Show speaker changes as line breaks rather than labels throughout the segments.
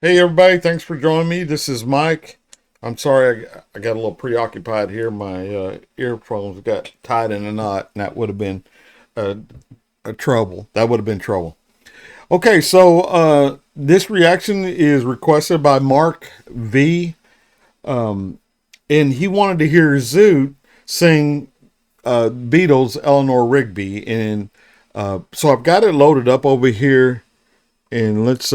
Hey everybody, thanks for joining me. This is Mike. I'm sorry I got a little preoccupied here. My earphones got tied in a knot, and that would have been uh, a trouble. That would have been trouble. Okay, so this reaction is requested by Mark V, and he wanted to hear Zoot sing Beatles' Eleanor Rigby, and so I've got it loaded up over here, and let's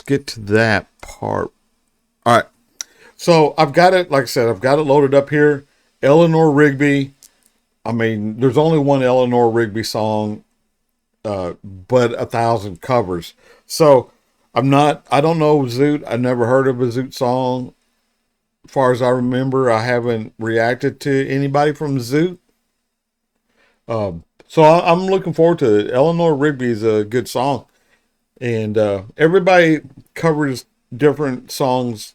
get to that part. All right. So I've got it, like I said, I've got it loaded up here. Eleanor Rigby. I mean, there's only one Eleanor Rigby song, but 1,000 covers. So I don't know Zoot. I never heard of a Zoot song. As far as I remember, I haven't reacted to anybody from Zoot. So I'm looking forward to it. Eleanor Rigby is a good song. And everybody covers different songs,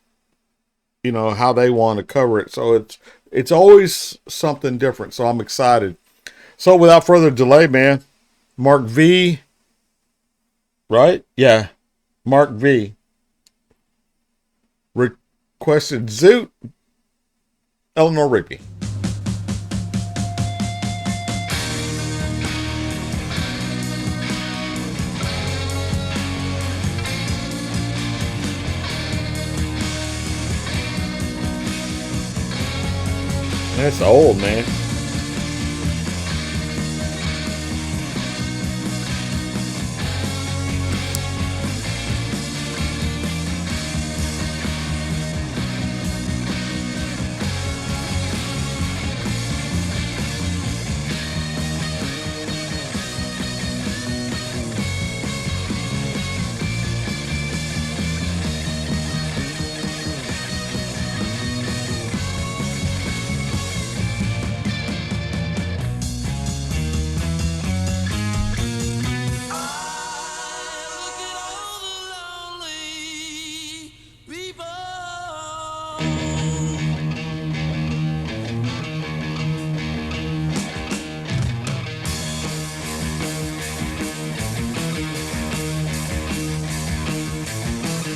how they want to cover it, so it's always something different, so I'm excited. So without further delay, man, Mark V, right? Yeah, Mark V requested Zoot, Eleanor Rigby. That's old, man.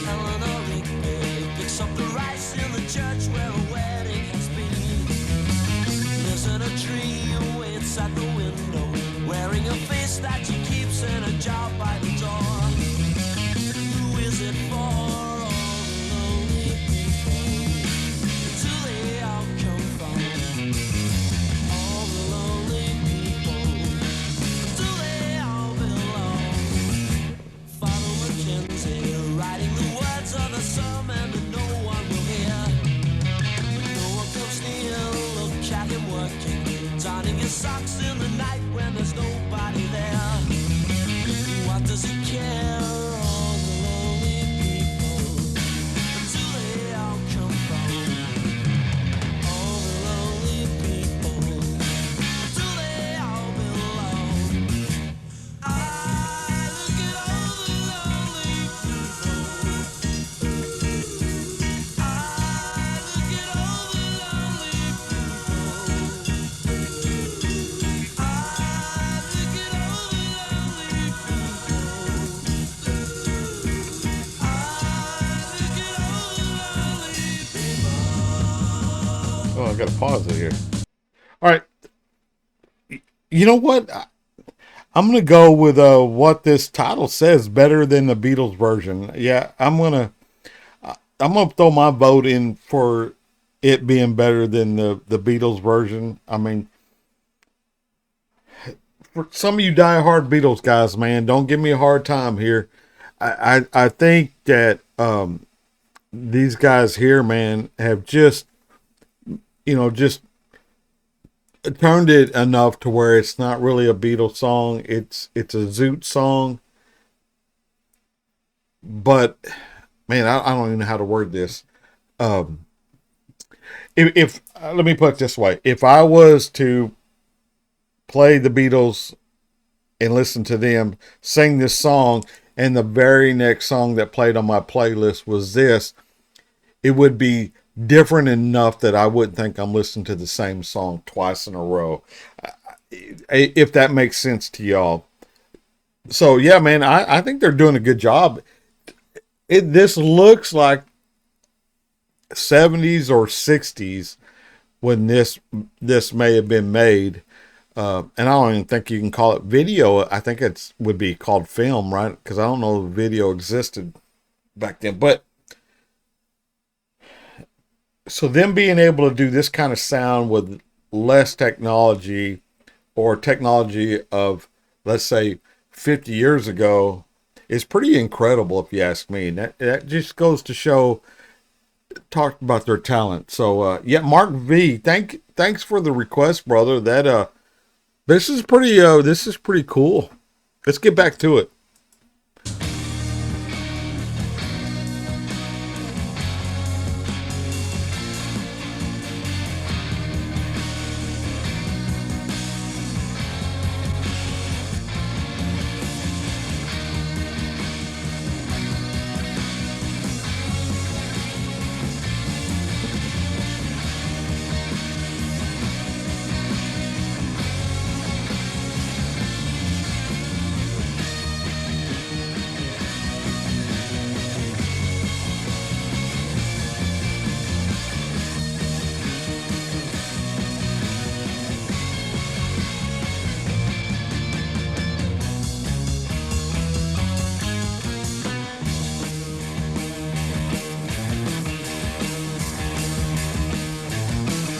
Eleanor Rigby picks up the rice in the church where a wedding has been. Lives in a tree, waits at the window, wearing a face that she keeps in a jar by the door. Who is it for? All the lonely people. Do they all come from? All the lonely people. Do they all belong? Father Mackenzie writing the words of the sermon that no one will hear. No one comes near, look at him working, darning his socks in the night when there's nobody there. What does he care? All the lonely people. Do they all come from? All the lonely people. Do they all belong? I look at all the lonely people. I look at all the lonely people. I look at all the lonely people. I look at all the lonely people.
Oh, I got to pause it here. All right, you know what? I'm gonna go with what this title says better than the Beatles version. Yeah, I'm gonna throw my vote in for it being better than the Beatles version. I mean, for some of you diehard Beatles guys, man, don't give me a hard time here. I think that these guys here, man, have just turned it enough to where it's not really a Beatles song. It's a Zoot song, but man, I don't even know how to word this. Um, if let me put it this way: if I was to play the Beatles and listen to them sing this song, and the very next song that played on my playlist was this, it would be different enough that I wouldn't think I'm listening to the same song twice in a row. If that makes sense to y'all. So yeah, man, I think they're doing a good job. This looks like 70s or 60s when this may have been made. And I don't even think you can call it video. I think it would be called film, right? Because I don't know if video existed back then. But so them being able to do this kind of sound with less technology, or technology of, let's say, 50 years ago, is pretty incredible if you ask me. And that just goes to show, talk about their talent. So yeah, Mark V, thanks for the request, brother. That this is pretty cool. Let's get back to it.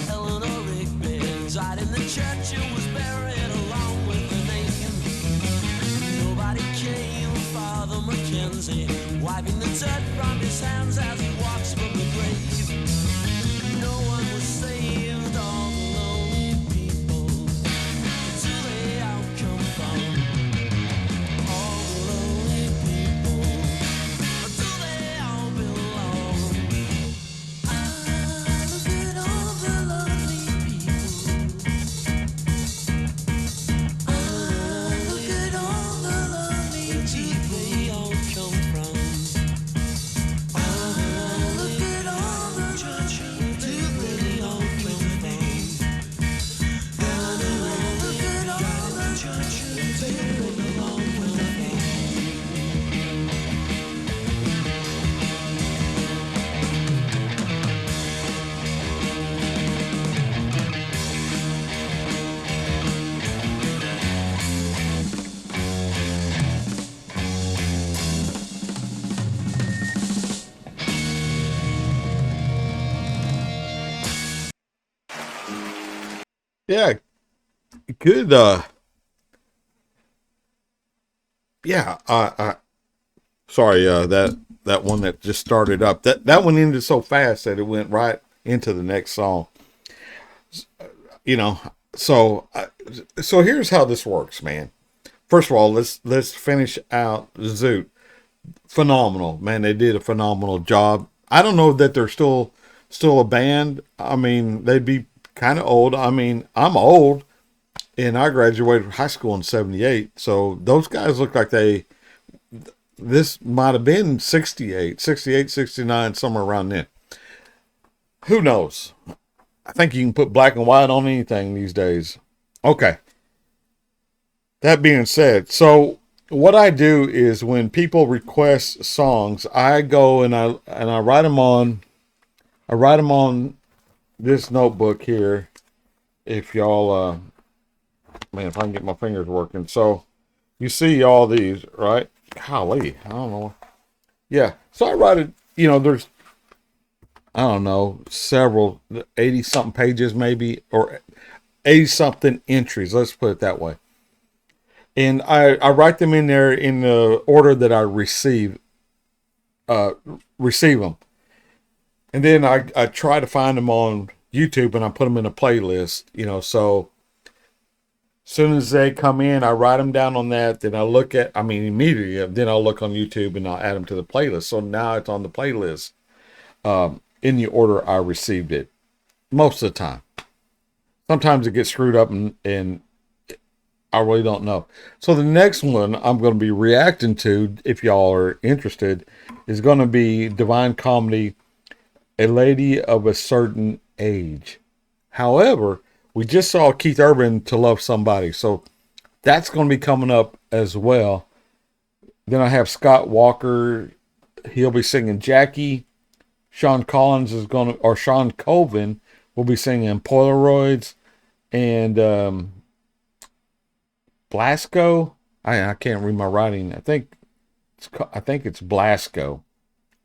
Eleanor Rigby died in the church and was buried along with the name. Nobody came, Father Mackenzie, wiping the dirt from his hands as he walks from the grave. No one was saved, all the lonely people. Do they all come from? All the lonely people. Do they all belong? Look at all the lonely people. Look at all the lonely people. They all come from. Look at all the churches. Do they all come from? Look at all the churches. They all come from.
Yeah, good. Yeah. Sorry. That one that just started up. That one ended so fast that it went right into the next song. You know. So here's how this works, man. First of all, let's finish out Zoot. Phenomenal, man. They did a phenomenal job. I don't know that they're still a band. I mean, they'd be kind of old. I mean, I'm old, and I graduated from high school in '78. So those guys look like this might have been 68, 69, somewhere around then. Who knows? I think you can put black and white on anything these days. Okay. That being said, so what I do is when people request songs, I go and I write them on this notebook here. If y'all man, if I can get my fingers working. So you see all these, right? Golly, I don't know. Yeah. So I write it, there's, I don't know, several 80 something pages maybe, or 80 something entries. Let's put it that way. And I write them in there in the order that I receive them. And then I try to find them on YouTube and I put them in a playlist, so as soon as they come in, I write them down on that. Then immediately, then I'll look on YouTube and I'll add them to the playlist. So now it's on the playlist in the order I received it most of the time. Sometimes it gets screwed up and I really don't know. So the next one I'm going to be reacting to, if y'all are interested, is going to be Divine Comedy, A Lady of a Certain Age. However, we just saw Keith Urban, To Love Somebody. So that's going to be coming up as well. Then I have Scott Walker, he'll be singing Jackie. Sean Collins is going to, or Sean Colvin will be singing Polaroids, and Blasco. I can't read my writing. I think it's Blasco.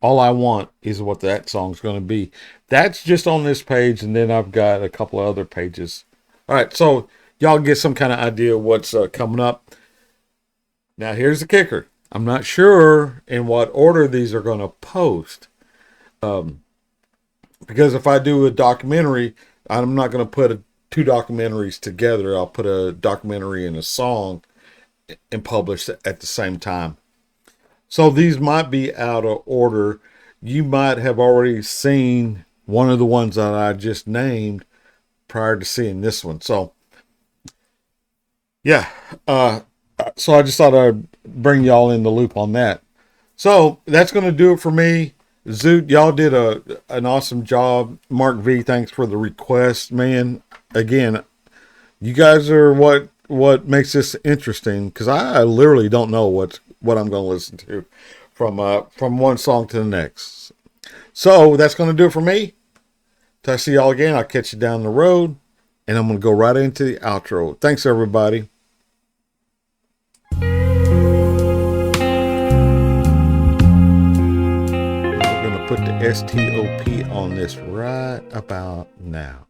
All I Want is what that song's going to be. That's just on this page, and then I've got a couple of other pages. All right, so y'all get some kind of idea of what's coming up. Now, here's the kicker. I'm not sure in what order these are going to post. Because if I do a documentary, I'm not going to put two documentaries together. I'll put a documentary and a song and publish at the same time. So these might be out of order. You might have already seen one of the ones that I just named prior to seeing this one. So, yeah. So I just thought I'd bring y'all in the loop on that. So that's going to do it for me. Zoot, y'all did an awesome job. Mark V, thanks for the request, man. Again, you guys are what makes this interesting, because I literally don't know what I'm going to listen to from one song to the next. So that's going to do it for me. Till I see y'all again, I'll catch you down the road, and I'm going to go right into the outro. Thanks, everybody. We're going to put the STOP on this right about now.